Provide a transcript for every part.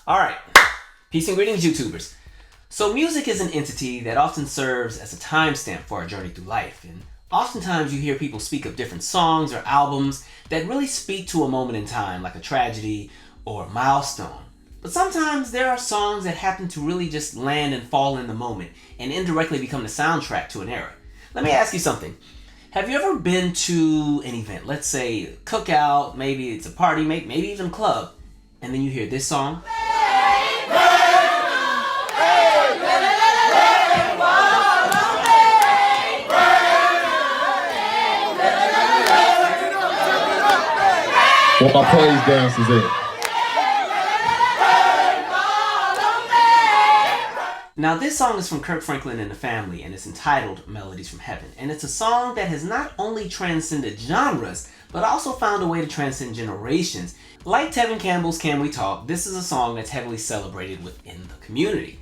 Alright, peace and greetings, YouTubers. So music is an entity that often serves as a timestamp for our journey through life, and oftentimes you hear people speak of different songs or albums that really speak to a moment in time, like a tragedy or a milestone. But sometimes there are songs that happen to really just land and fall in the moment and indirectly become the soundtrack to an era. Let me ask you something. Have you ever been to an event, let's say a cookout, maybe it's a party, maybe even a club, and then you hear this song? What my praise dancers at? Now this song is from Kirk Franklin and the Family, and it's entitled Melodies from Heaven. And it's a song that has not only transcended genres, but also found a way to transcend generations. Like Tevin Campbell's Can We Talk, this is a song that's heavily celebrated within the community.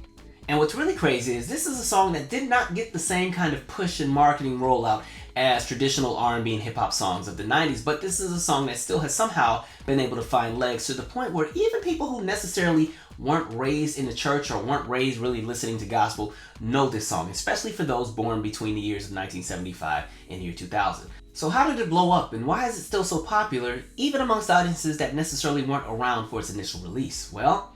And what's really crazy is this is a song that did not get the same kind of push and marketing rollout as traditional R&B and hip-hop songs of the 90s, but this is a song that still has somehow been able to find legs to the point where even people who necessarily weren't raised in the church or weren't raised really listening to gospel know this song, especially for those born between the years of 1975 and year 2000. So how did it blow up, and why is it still so popular, even amongst audiences that necessarily weren't around for its initial release? Well,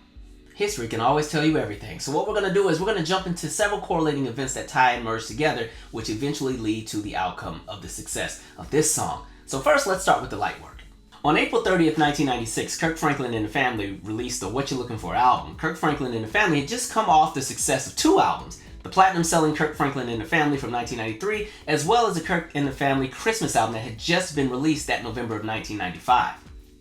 history can always tell you everything. So what we're going to do is we're going to jump into several correlating events that tie and merge together, which eventually lead to the outcome of the success of this song. So first, let's start with the light work. On April 30th, 1996, Kirk Franklin and the Family released the What You Looking For album. Kirk Franklin and the Family had just come off the success of two albums, the platinum-selling Kirk Franklin and the Family from 1993, as well as the Kirk and the Family Christmas album that had just been released that November of 1995.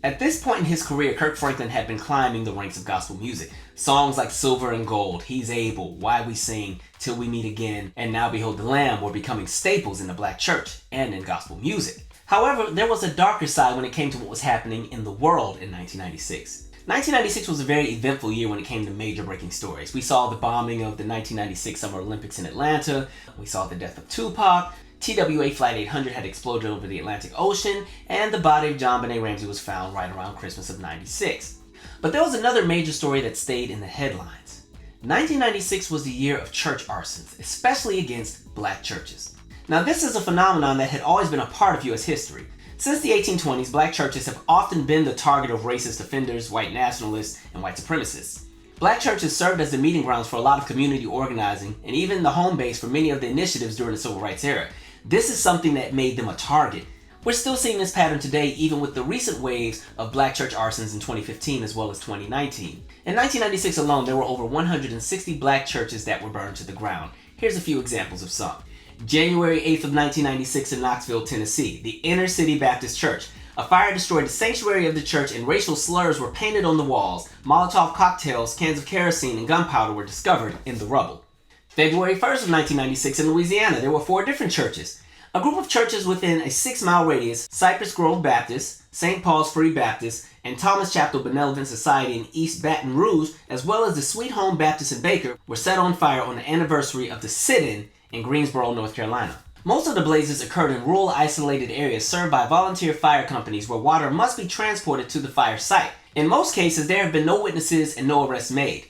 At this point in his career, Kirk Franklin had been climbing the ranks of gospel music. Songs like Silver and Gold, He's Able, Why We Sing, Till We Meet Again, and Now Behold the Lamb were becoming staples in the black church and in gospel music. However, there was a darker side when it came to what was happening in the world in 1996. 1996 was a very eventful year when it came to major breaking stories. We saw the bombing of the 1996 Summer Olympics in Atlanta, we saw the death of Tupac, TWA Flight 800 had exploded over the Atlantic Ocean, and the body of John Benet Ramsey was found right around Christmas of '96. But there was another major story that stayed in the headlines. 1996 was the year of church arsons, especially against black churches. Now this is a phenomenon that had always been a part of US history. Since the 1820s, black churches have often been the target of racist offenders, white nationalists, and white supremacists. Black churches served as the meeting grounds for a lot of community organizing, and even the home base for many of the initiatives during the Civil Rights era. This is something that made them a target. We're still seeing this pattern today, even with the recent waves of black church arsons in 2015 as well as 2019. In 1996 alone, there were over 160 black churches that were burned to the ground. Here's a few examples of some. January 8th of 1996 in Knoxville, Tennessee, the Inner City Baptist Church. A fire destroyed the sanctuary of the church and racial slurs were painted on the walls. Molotov cocktails, cans of kerosene, and gunpowder were discovered in the rubble. February 1st of 1996 in Louisiana, there were 4 different churches. A group of churches within a 6-mile radius, Cypress Grove Baptist, St. Paul's Free Baptist, and Thomas Chapel Benevolent Society in East Baton Rouge, as well as the Sweet Home Baptist in Baker, were set on fire on the anniversary of the sit-in in Greensboro, North Carolina. Most of the blazes occurred in rural, isolated areas served by volunteer fire companies where water must be transported to the fire site. In most cases, there have been no witnesses and no arrests made.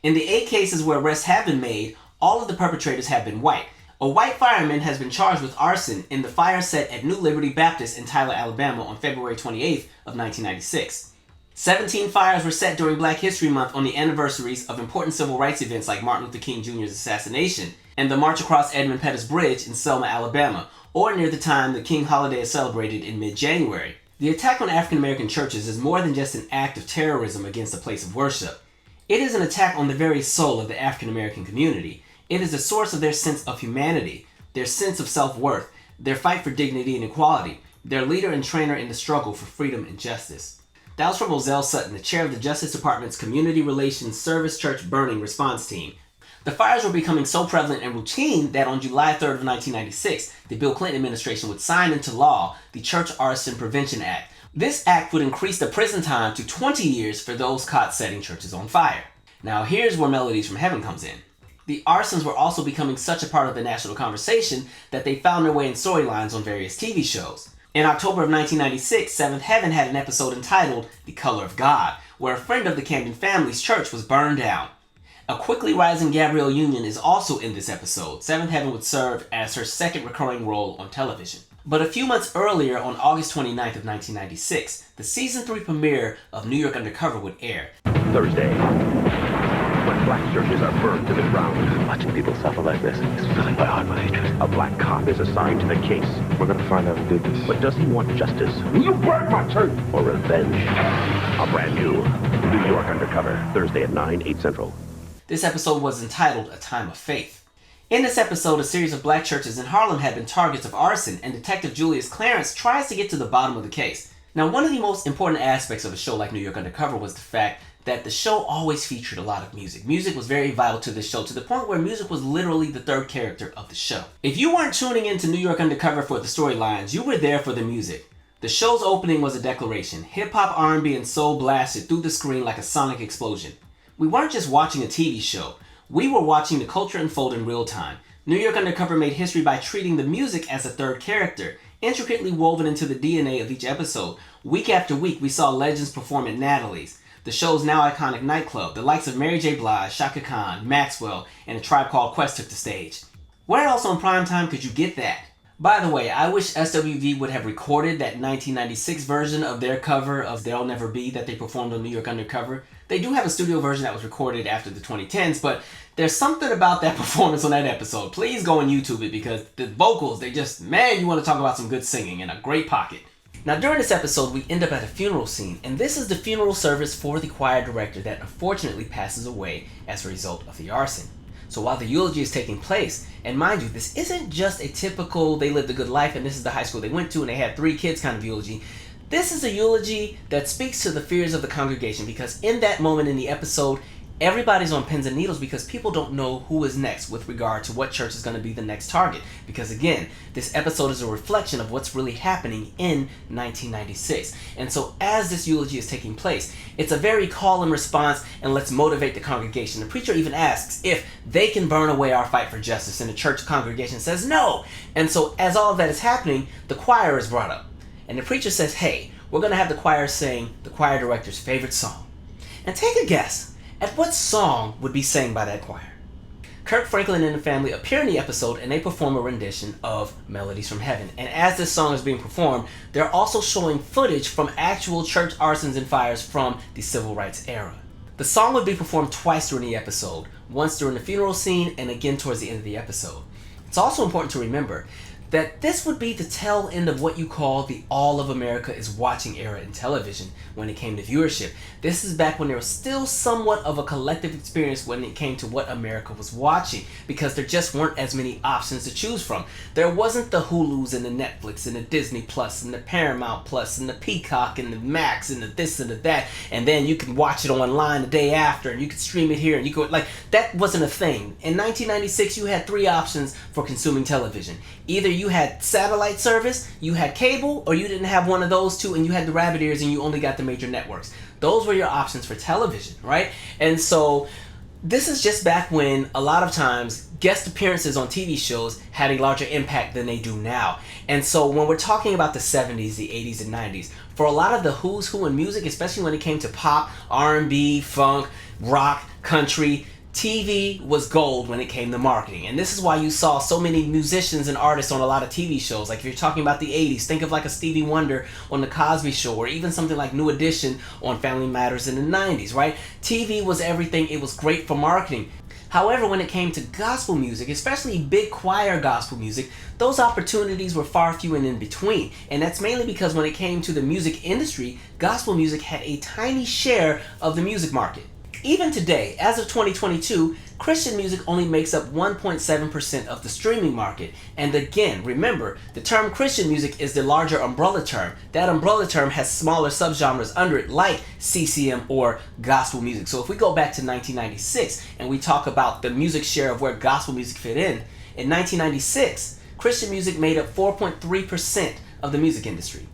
In the 8 cases where arrests have been made, all of the perpetrators have been white. A white fireman has been charged with arson in the fire set at New Liberty Baptist in Tyler, Alabama on February 28th of 1996. 17 fires were set during Black History Month on the anniversaries of important civil rights events like Martin Luther King Jr.'s assassination and the March Across Edmund Pettus Bridge in Selma, Alabama, or near the time the King holiday is celebrated in mid-January. The attack on African American churches is more than just an act of terrorism against a place of worship. It is an attack on the very soul of the African American community. It is the source of their sense of humanity, their sense of self-worth, their fight for dignity and equality, their leader and trainer in the struggle for freedom and justice. That was from Ozell Sutton, the chair of the Justice Department's Community Relations Service Church Burning Response Team. The fires were becoming so prevalent and routine that on July 3rd of 1996, the Bill Clinton administration would sign into law the Church Arson Prevention Act. This act would increase the prison time to 20 years for those caught setting churches on fire. Now here's where Melodies from Heaven comes in. The arsons were also becoming such a part of the national conversation that they found their way in storylines on various TV shows. In October of 1996, Seventh Heaven had an episode entitled The Color of God, where a friend of the Camden family's church was burned down. A quickly rising Gabrielle Union is also in this episode. Seventh Heaven would serve as her second recurring role on television. But a few months earlier, on August 29th of 1996, the season 3 premiere of New York Undercover would air. Thursday, when black churches are burned to the ground. Watching people suffer like this is filling my heart with hatred. A black cop is assigned to the case. We're gonna find out who did this. But does he want justice? You burned my church! Or revenge? A brand new New York Undercover, Thursday at 9, 8 Central. This episode was entitled A Time of Faith. In this episode, a series of black churches in Harlem had been targets of arson, and Detective Julius Clarence tries to get to the bottom of the case. Now, one of the most important aspects of a show like New York Undercover was the fact that the show always featured a lot of music. Music was very vital to the show, to the point where music was literally the third character of the show. If you weren't tuning into New York Undercover for the storylines, you were there for the music. The show's opening was a declaration. Hip-hop, R&B, and soul blasted through the screen like a sonic explosion. We weren't just watching a TV show. We were watching the culture unfold in real time. New York Undercover made history by treating the music as a third character, intricately woven into the DNA of each episode. Week after week, we saw legends perform at Natalie's, the show's now iconic nightclub. The likes of Mary J. Blige, Shaka Khan, Maxwell, and A Tribe Called Quest took the stage. Where else on primetime could you get that? By the way, I wish SWV would have recorded that 1996 version of their cover of There'll Never Be that they performed on New York Undercover. They do have a studio version that was recorded after the 2010s, but there's something about that performance on that episode. Please go and YouTube it, because the vocals, they just, man, you want to talk about some good singing and a great pocket. Now, during this episode, we end up at a funeral scene, and this is the funeral service for the choir director that unfortunately passes away as a result of the arson. So while the eulogy is taking place, and mind you, this isn't just a typical they lived a good life and this is the high school they went to and they had 3 kids kind of eulogy. This is a eulogy that speaks to the fears of the congregation, because in that moment in the episode, everybody's on pins and needles because people don't know who is next with regard to what church is going to be the next target. Because again, this episode is a reflection of what's really happening in 1996. And so as this eulogy is taking place, it's a very call and response and let's motivate the congregation. The preacher even asks if they can burn away our fight for justice, and the church congregation says no. And so as all of that is happening, the choir is brought up. And the preacher says, hey, we're going to have the choir sing the choir director's favorite song. And take a guess at what song would be sang by that choir. Kirk Franklin and the Family appear in the episode and they perform a rendition of Melodies from Heaven. And as this song is being performed, they're also showing footage from actual church arsons and fires from the civil rights era. The song would be performed twice during the episode, once during the funeral scene and again towards the end of the episode. It's also important to remember that this would be the tail end of what you call the all of America is watching era in television when it came to viewership. This is back when there was still somewhat of a collective experience when it came to what America was watching, because there just weren't as many options to choose from. There wasn't the Hulus and the Netflix and the Disney Plus and the Paramount Plus and the Peacock and the Max and the this and the that, and then you can watch it online the day after and you can stream it here and you could, like, that wasn't a thing. In 1996, you had 3 options for consuming television. Either you had satellite service, you had cable, or you didn't have one of those two and you had the rabbit ears and you only got the major networks. Those were your options for television, right? And so this is just back when a lot of times guest appearances on TV shows had a larger impact than they do now. And so when we're talking about the 70s, the 80s, and 90s, for a lot of the who's who in music, especially when it came to pop, R&B, funk, rock, country, TV was gold when it came to marketing. And this is why you saw so many musicians and artists on a lot of TV shows. Like if you're talking about the 80s, think of like a Stevie Wonder on The Cosby Show, or even something like New Edition on Family Matters in the 90s, right? TV was everything. It was great for marketing. However, when it came to gospel music, especially big choir gospel music, those opportunities were far few and in between. And that's mainly because when it came to the music industry, gospel music had a tiny share of the music market. Even today, as of 2022, Christian music only makes up 1.7% of the streaming market. And again, remember, the term Christian music is the larger umbrella term. That umbrella term has smaller subgenres under it, like CCM or gospel music. So if we go back to 1996 and we talk about the music share of where gospel music fit in 1996, Christian music made up 4.3% of the music industry.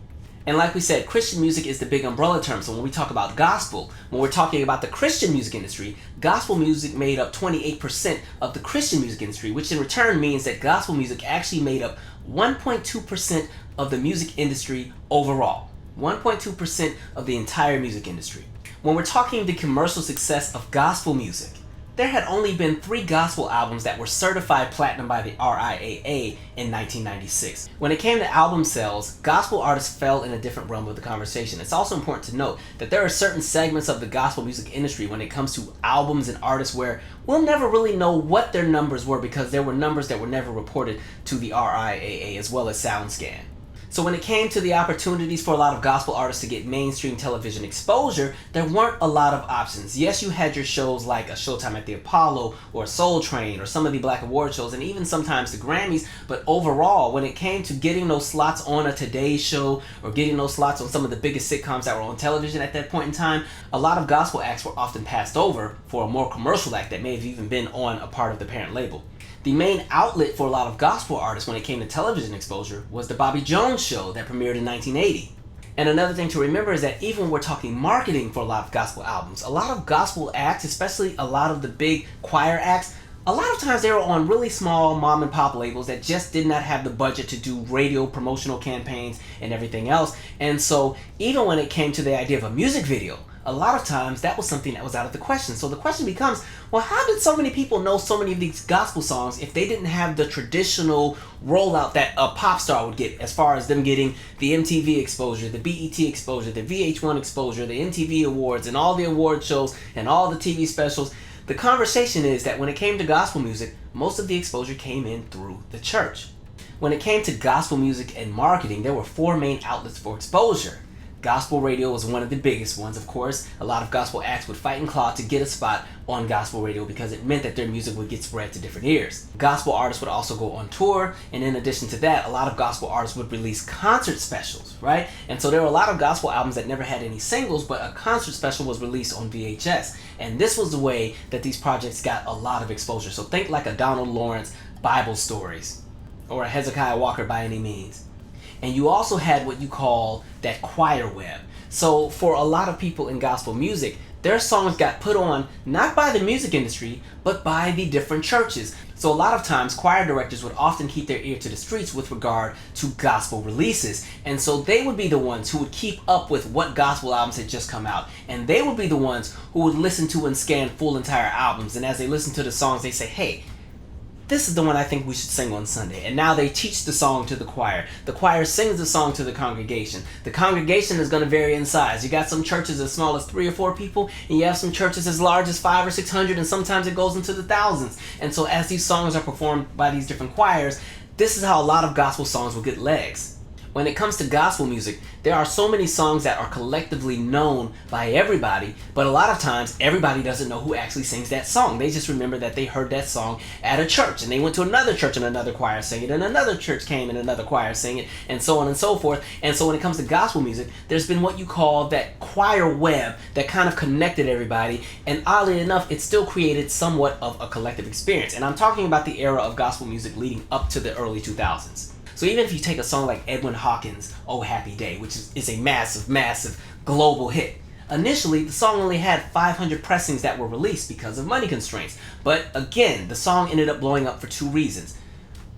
And like we said, Christian music is the big umbrella term. So when we talk about gospel, when we're talking about the Christian music industry, gospel music made up 28% of the Christian music industry, which in return means that gospel music actually made up 1.2% of the music industry overall. 1.2% of the entire music industry. When we're talking the commercial success of gospel music, there had only been 3 gospel albums that were certified platinum by the RIAA in 1996. When it came to album sales, gospel artists fell in a different realm of the conversation. It's also important to note that there are certain segments of the gospel music industry when it comes to albums and artists where we'll never really know what their numbers were because there were numbers that were never reported to the RIAA as well as SoundScan. So when it came to the opportunities for a lot of gospel artists to get mainstream television exposure, there weren't a lot of options. Yes, you had your shows like a Showtime at the Apollo or Soul Train or some of the Black Award shows and even sometimes the Grammys, but overall, when it came to getting those slots on a Today Show or getting those slots on some of the biggest sitcoms that were on television at that point in time, a lot of gospel acts were often passed over for a more commercial act that may have even been on a part of the parent label. The main outlet for a lot of gospel artists when it came to television exposure was the Bobby Jones Show that premiered in 1980. And another thing to remember is that even when we're talking marketing for a lot of gospel albums, a lot of gospel acts, especially a lot of the big choir acts, a lot of times they were on really small mom and pop labels that just did not have the budget to do radio promotional campaigns and everything else. And so even when it came to the idea of a music video, a lot of times that was something that was out of the question. So the question becomes, well, how did so many people know so many of these gospel songs if they didn't have the traditional rollout that a pop star would get, as far as them getting the MTV exposure, the BET exposure, the VH1 exposure, the MTV awards, and all the award shows, and all the TV specials? The conversation is that when it came to gospel music, most of the exposure came in through the church. When it came to gospel music and marketing, there were 4 main outlets for exposure. Gospel radio was one of the biggest ones, of course. A lot of gospel acts would fight and claw to get a spot on gospel radio because it meant that their music would get spread to different ears. Gospel artists would also go on tour, and in addition to that, a lot of gospel artists would release concert specials, right? And so there were a lot of gospel albums that never had any singles, but a concert special was released on VHS. And this was the way that these projects got a lot of exposure. So think like a Donald Lawrence Bible Stories, or a Hezekiah Walker By Any Means. And you also had what you call that choir web. So for a lot of people in gospel music, their songs got put on not by the music industry, but by the different churches. So a lot of times choir directors would often keep their ear to the streets with regard to gospel releases. And so they would be the ones who would keep up with what gospel albums had just come out. And they would be the ones who would listen to and scan full entire albums. And as they listen to the songs, they say, hey, this is the one I think we should sing on Sunday. And now they teach the song to the choir. The choir sings the song to the congregation. The congregation is going to vary in size. You got some churches as small as 3 or 4 people, and you have some churches as large as 500 or 600, and sometimes it goes into the thousands. And so as these songs are performed by these different choirs, this is how a lot of gospel songs will get legs. When it comes to gospel music, there are so many songs that are collectively known by everybody, but a lot of times everybody doesn't know who actually sings that song. They just remember that they heard that song at a church, and they went to another church and another choir sang it, and another church came and another choir sang it, and so on and so forth. And so when it comes to gospel music, there's been what you call that choir web that kind of connected everybody, and oddly enough, it still created somewhat of a collective experience. And I'm talking about the era of gospel music leading up to the early 2000s. So even if you take a song like Edwin Hawkins' Oh Happy Day, which is a massive global hit, initially the song only had 500 pressings that were released because of money constraints. But again, the song ended up blowing up for 2 reasons.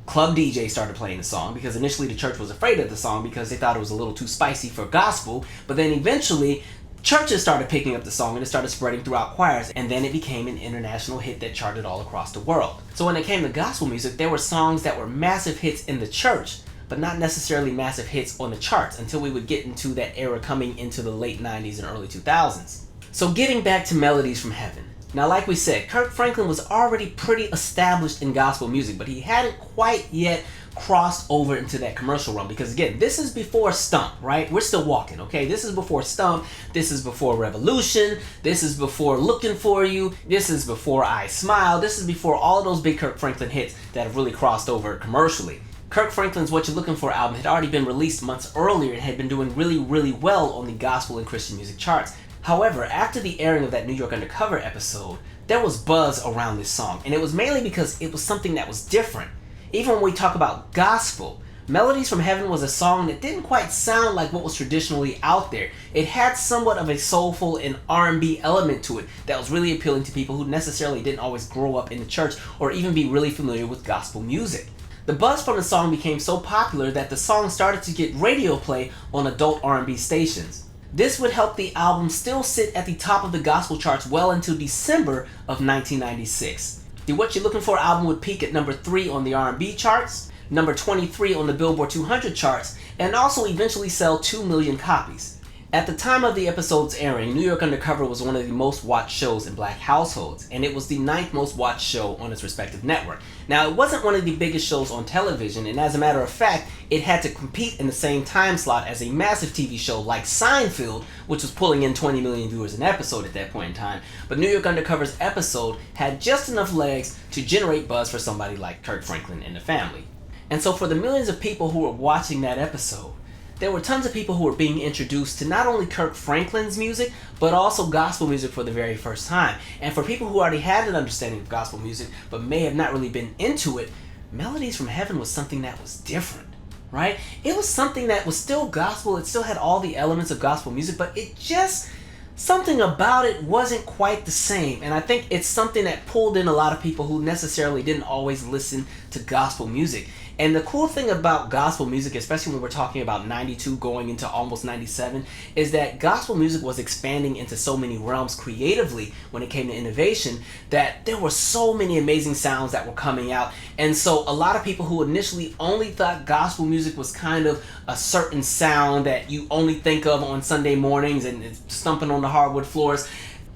Club DJs started playing the song because initially the church was afraid of the song because they thought it was a little too spicy for gospel, but then eventually churches started picking up the song and it started spreading throughout choirs, and then it became an international hit that charted all across the world. So when it came to gospel music, there were songs that were massive hits in the church, but not necessarily massive hits on the charts until we would get into that era coming into the late 90s and early 2000s. So getting back to Melodies from Heaven. Now, like we said, Kirk Franklin was already pretty established in gospel music, but he hadn't quite yet crossed over into that commercial realm because, again, this is before Stump, right? We're still walking, okay? This is before Stump. This is before Revolution. This is before Looking For You. This is before I Smile. This is before all of those big Kirk Franklin hits that have really crossed over commercially. Kirk Franklin's What You're Looking For album had already been released months earlier and had been doing really well on the gospel and Christian music charts. However, after the airing of that New York Undercover episode, there was buzz around this song, and it was mainly because it was something that was different. Even when we talk about gospel, Melodies from Heaven was a song that didn't quite sound like what was traditionally out there. It had somewhat of a soulful and R&B element to it that was really appealing to people who necessarily didn't always grow up in the church or even be really familiar with gospel music. The buzz from the song became so popular that the song started to get radio play on adult R&B stations. This would help the album still sit at the top of the gospel charts well into December of 1996. The What You Looking For album would peak at number 3 on the R&B charts, number 23 on the Billboard 200 charts, and also eventually sell 2 million copies. At the time of the episode's airing, New York Undercover was one of the most watched shows in black households, and it was the 9th most watched show on its respective network. Now, it wasn't one of the biggest shows on television, and as a matter of fact, it had to compete in the same time slot as a massive TV show like Seinfeld, which was pulling in 20 million viewers an episode at that point in time. But New York Undercover's episode had just enough legs to generate buzz for somebody like Kirk Franklin and the Family. And so for the millions of people who were watching that episode, there were tons of people who were being introduced to not only Kirk Franklin's music, but also gospel music for the very first time. And for people who already had an understanding of gospel music, but may have not really been into it, Melodies from Heaven was something that was different, right? It was something that was still gospel, it still had all the elements of gospel music, but it just, something about it wasn't quite the same. And I think it's something that pulled in a lot of people who necessarily didn't always listen to gospel music. And the cool thing about gospel music, especially when we're talking about 92 going into almost 97, is that gospel music was expanding into so many realms creatively when it came to innovation that there were so many amazing sounds that were coming out. And so a lot of people who initially only thought gospel music was kind of a certain sound that you only think of on Sunday mornings and stumping on the hardwood floors,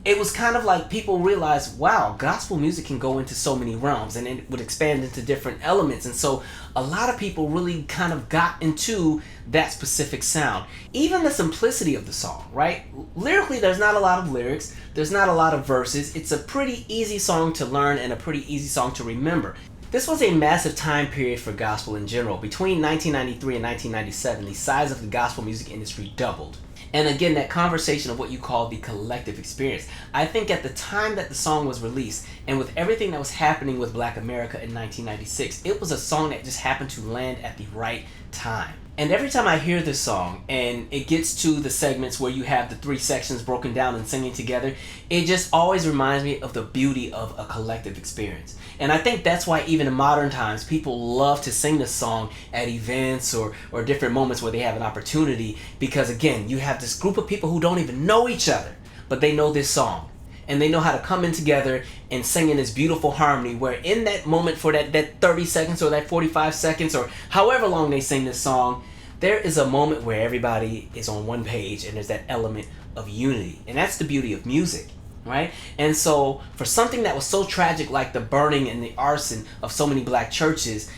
it was kind of like people realized, wow, gospel music can go into so many realms, and it would expand into different elements. And so a lot of people really kind of got into that specific sound. Even the simplicity of the song, right? Lyrically, there's not a lot of lyrics. There's not a lot of verses. It's a pretty easy song to learn and a pretty easy song to remember. This was a massive time period for gospel in general. Between 1993 and 1997, the size of the gospel music industry doubled. And again, that conversation of what you call the collective experience. I think at the time that the song was released, and with everything that was happening with Black America in 1996, it was a song that just happened to land at the right time. And every time I hear this song, and it gets to the segments where you have the 3 sections broken down and singing together, it just always reminds me of the beauty of a collective experience. And I think that's why even in modern times, people love to sing this song at events or different moments where they have an opportunity, because again, you have this group of people who don't even know each other, but they know this song. And they know how to come in together and sing in this beautiful harmony where in that moment for that 30 seconds or that 45 seconds or however long they sing this song, there is a moment where everybody is on one page and there's that element of unity. And that's the beauty of music, right? And so for something that was so tragic like the burning and the arson of so many black churches,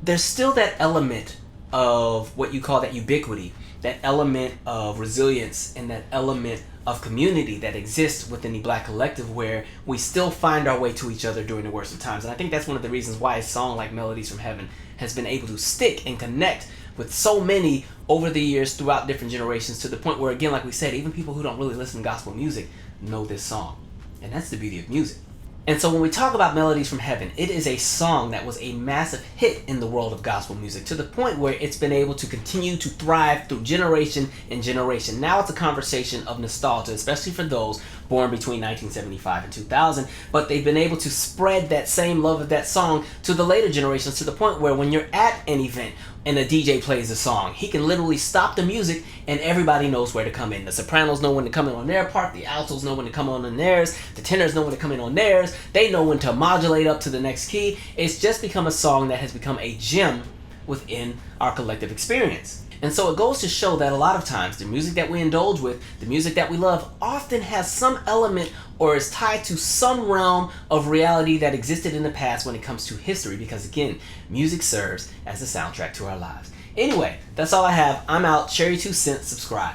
there's still that element of what you call that ubiquity, that element of resilience and that element of community that exists within the black collective where we still find our way to each other during the worst of times. And I think that's one of the reasons why a song like Melodies from Heaven has been able to stick and connect with so many over the years throughout different generations, to the point where, again, like we said, even people who don't really listen to gospel music know this song. And that's the beauty of music. And so when we talk about Melodies from Heaven, it is a song that was a massive hit in the world of gospel music, to the point where it's been able to continue to thrive through generation and generation. Now it's a conversation of nostalgia, especially for those born between 1975 and 2000, but they've been able to spread that same love of that song to the later generations, to the point where when you're at an event and a DJ plays a song, he can literally stop the music and everybody knows where to come in. The sopranos know when to come in on their part, the altos know when to come on theirs, the tenors know when to come in on theirs, they know when to modulate up to the next key. It's just become a song that has become a gem within our collective experience. And so it goes to show that a lot of times the music that we indulge with, the music that we love, often has some element or is tied to some realm of reality that existed in the past when it comes to history, because again, music serves as a soundtrack to our lives. Anyway, that's all I have. I'm out. Share your 2 cents. Subscribe.